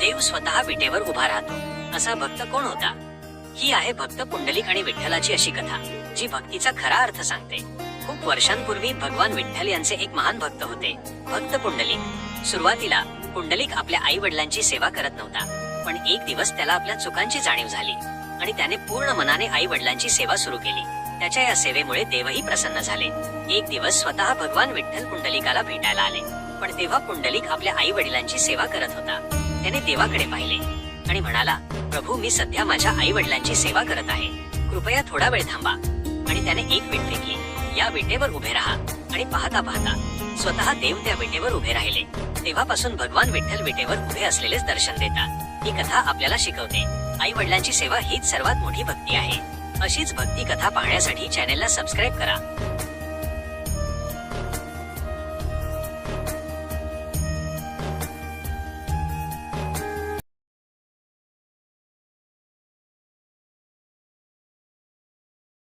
देव स्वतः विटेवर उभा राहतो. असा भक्त कोण होता? ही आहे भक्त पुंडलिक आणि विठ्ठलाची अशी कथा, जी भक्तीचा खरा अर्थ सांगते. खूप वर्षांपूर्वी भगवान विठ्ठल यांचे एक महान भक्त होते, भक्त पुंडलिक. सुरुवातीला पुंडलिक आपल्या आई वडिलांची सेवा करत नव्हता, पण एक दिवस त्याला आपल्या चुकांची जाणीव झाली आणि त्याने पूर्ण मनाने आई वडिलांची सेवा सुरू केली. त्याच्या या सेवेमुळे देवही प्रसन्न झाले. एक दिवस स्वतः भगवान विठ्ठल पुंडलिकाला भेटायला आले, पण तेव्हा पुंडलिक आपल्या आई वडिलांची सेवा करत होता. त्याने देवाकडे पाहिले आणि म्हणाला, प्रभू, मी सध्या माझ्या आई वडिलांची सेवा करत आहे, कृपया थोडा वेळ थांबा. आणि त्याने एक वीट फेकली. या विटेवर उभे राहा. आणि पाहता पाहता स्वतः देव त्या विटेवर उभे राहिले. तेव्हापासून भगवान विठ्ठल विटेवर उभे असलेलेच दर्शन देतात. ही कथा आपल्याला शिकवते, आई वडिलांची सेवा हीच सर्वात मोठी भक्ती आहे. अशीच भक्ती कथा पाहण्यासाठी चॅनेलला सबस्क्राईब करा.